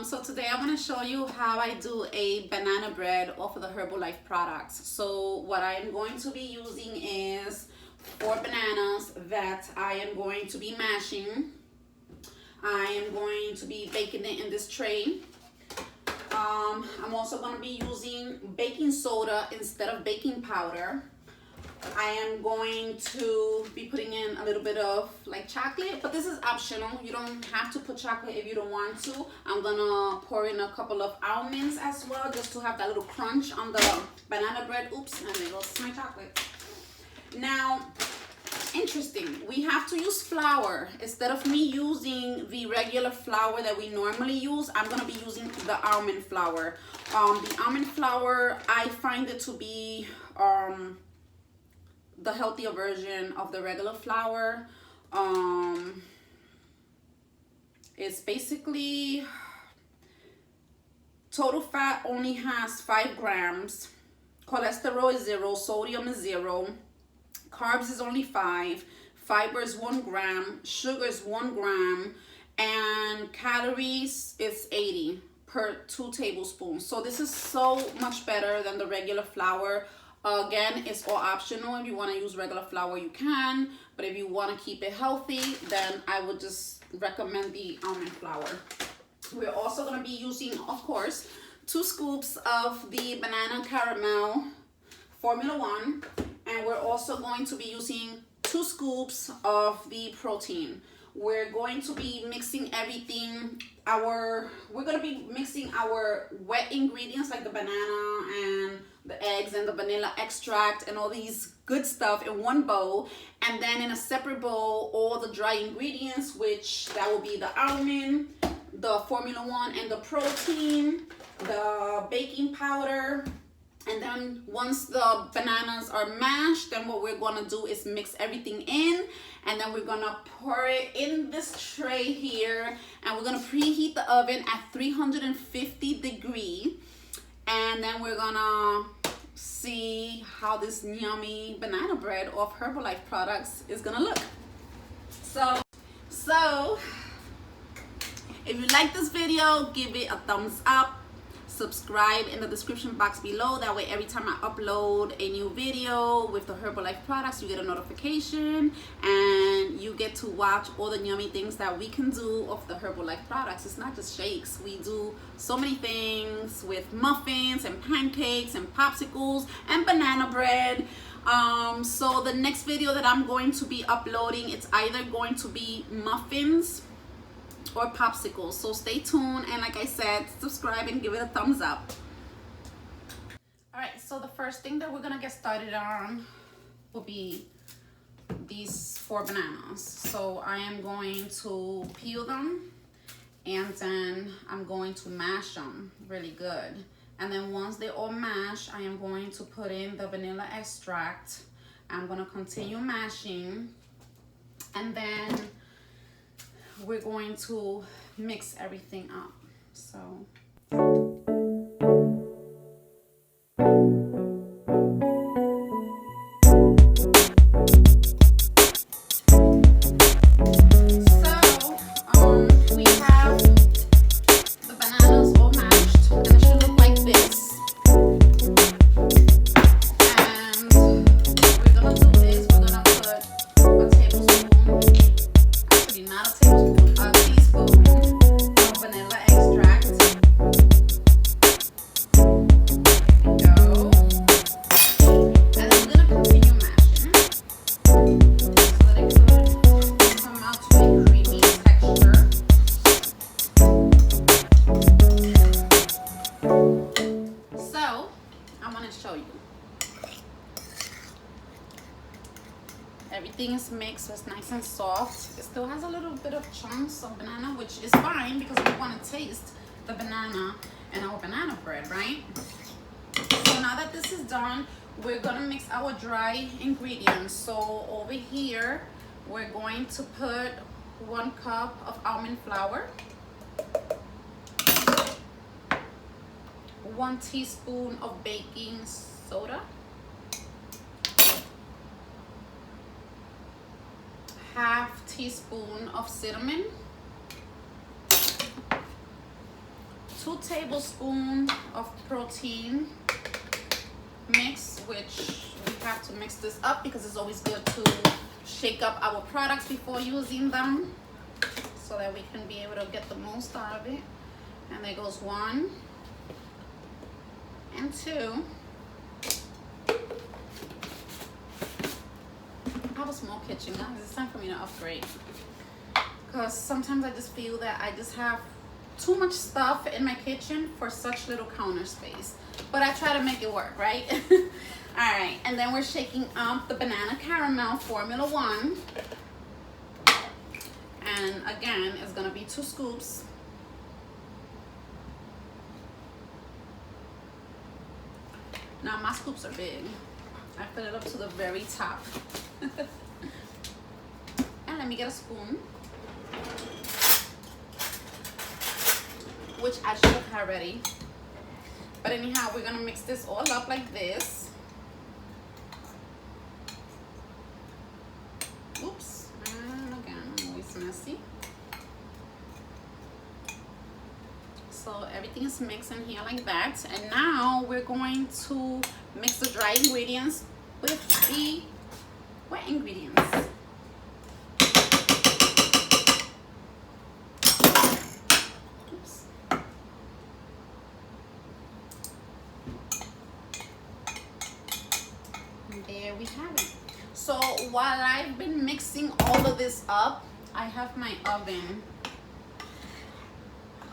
So today I want to show you how I do a banana bread off of the Herbalife products. So what I am going to be using is 4 bananas that I am going to be mashing. I am going to be baking it in this tray. I'm also going to be using baking soda instead of baking powder. I am going to be putting in a little bit of like chocolate, but this is optional. You don't have to put chocolate if you don't want to. I'm gonna pour in a couple of almonds as well, just to have that little crunch on the banana bread. Oops, and there goes my chocolate. Now, interesting, we have to use flour. Instead of me using the regular flour that we normally use, I'm gonna be using the almond flour. The almond flour, I find it to be the healthier version of the regular flour. It's basically, total fat only has 5 grams, cholesterol is 0, sodium is 0, carbs is only 5, fiber is 1 gram, sugar is 1 gram, and calories is 80 per 2 tablespoons. So this is so much better than the regular flour. Again, it's all optional. If you want to use regular flour, you can, but if you want to keep it healthy, then I would just recommend the almond flour. We're also going to be using, of course, 2 scoops of the banana caramel Formula 1, and we're also going to be using 2 scoops of the protein. We're going to be mixing everything. We're going to be mixing our wet ingredients like the banana and the eggs and the vanilla extract and all these good stuff in one bowl, and then in a separate bowl all the dry ingredients, which that will be the almond, the Formula 1, and the protein, the baking powder. And then once the bananas are mashed, then what we're gonna do is mix everything in, and then we're gonna pour it in this tray here, and we're gonna preheat the oven at 350 degrees, and then we're gonna see how this yummy banana bread of Herbalife products is gonna look. So if you like this video, give it a thumbs up. Subscribe in the description box below. That way every time I upload a new video with the Herbalife products, you get a notification and you get to watch all the yummy things that we can do of the Herbalife products. It's not just shakes. We do so many things with muffins and pancakes and popsicles and banana bread. So the next video that I'm going to be uploading, it's either going to be muffins or popsicles, so stay tuned, and like I said, subscribe and give it a thumbs up. All right, so the first thing that we're gonna get started on will be these 4 bananas. So I am going to peel them, and then I'm going to mash them really good, and then once they all mash, I am going to put in the vanilla extract. I'm gonna continue mashing, and then we're going to mix everything up. So we have the bananas all mashed, and it should look like this. And we're gonna do this. We're gonna put a tablespoon, actually not a tablespoon, a teaspoon of vanilla extract. There we go. And then we're gonna continue mashing so that it could come out to a creamy texture. So I want to show you. Everything is mixed, so it's nice and soft. It still has a little bit of chunks of banana, which is fine because we want to taste the banana in our banana bread, right? So now that this is done, we're gonna mix our dry ingredients. So over here, we're going to put 1 cup of almond flour, 1 teaspoon of baking soda, ½ teaspoon of cinnamon, 2 tablespoons of protein mix, which we have to mix this up because it's always good to shake up our products before using them so that we can be able to get the most out of it. And there goes 1 and 2. I have a small kitchen, guys. It's time for me to upgrade, because sometimes I just feel that I just have too much stuff in my kitchen for such little counter space, but I try to make it work, right? All right, and then we're shaking up the banana caramel Formula 1, and again it's gonna be 2 scoops. Now my scoops are big. I fill it up to the very top. And let me get a spoon, which I should have had ready. But anyhow, we're gonna mix this all up like this. Oops, and again, I'm always messy. So everything is mixed in here like that. And now we're going to mix the dry ingredients with the wet ingredients. Oops. And there we have it. So while I've been mixing all of this up, I have my oven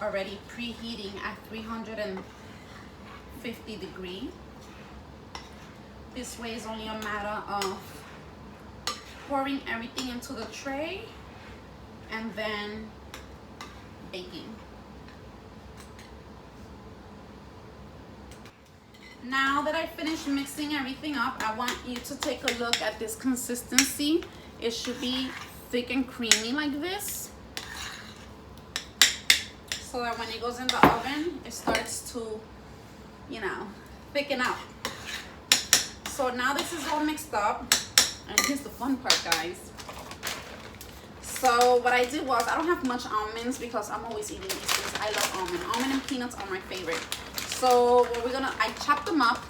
already preheating at 350 degrees. This way is only a matter of pouring everything into the tray and then baking. Now that I finished mixing everything up, I want you to take a look at this consistency. It should be thick and creamy like this, so that when it goes in the oven, it starts to, you know, thicken up. So now this is all mixed up, and here's the fun part, guys. So what I did was, I don't have much almonds because I'm always eating these things. I love almond. Almond and peanuts are my favorite. So what we're gonna, I chopped them up.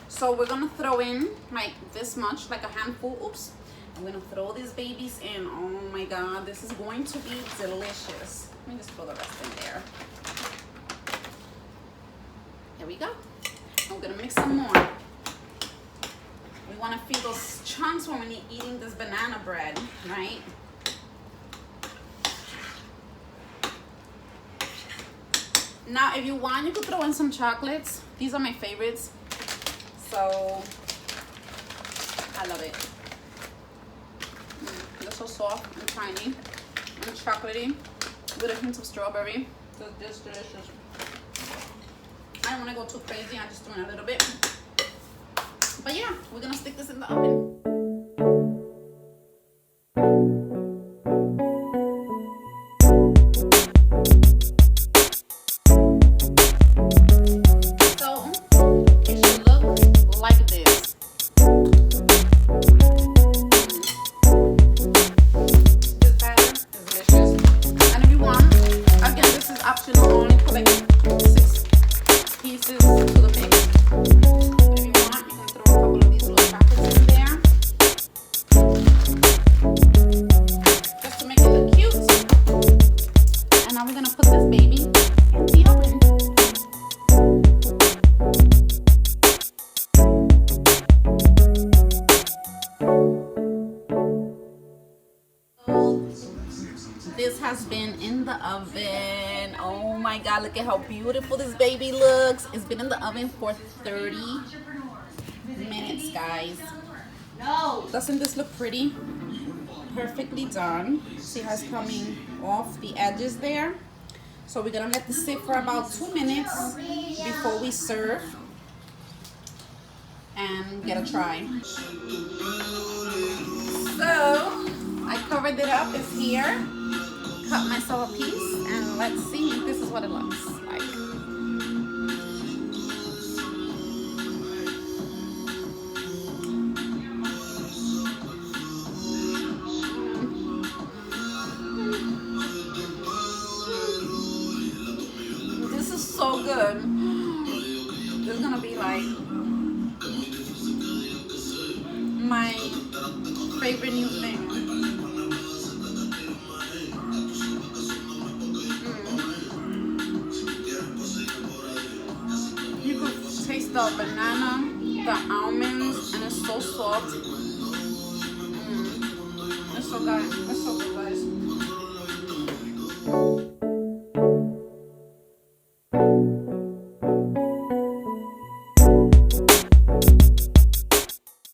So we're gonna throw in like this much, like a handful. Oops. I'm gonna throw these babies in. Oh my God, this is going to be delicious. Let me just throw the rest in there. There we go. I'm gonna mix some more. We want to feel those chunks when we're eating this banana bread, right? Now, if you want, you could throw in some chocolates. These are my favorites. So, I love it. They're so soft and tiny and chocolatey with a hint of strawberry. So, this is delicious. I don't want to go too crazy. I'm just doing a little bit. But yeah, we're gonna stick this in the oven. So it should look like this. This batter is delicious. And if you want, again, this is optional. Only put like 6 pieces to the base. This has been in the oven. Oh my God, look at how beautiful this baby looks. It's been in the oven for 30 minutes, guys. Doesn't this look pretty? Perfectly done. See how it's coming off the edges there? So we're gonna let this sit for about 2 minutes before we serve and get a try. So I covered it up. It's here. Cut myself a piece and let's see if this is what it looks like. This is so so good. It's gonna be like my favorite new thing. You could taste the banana, the almonds, and it's so soft. It's so good. It's so good.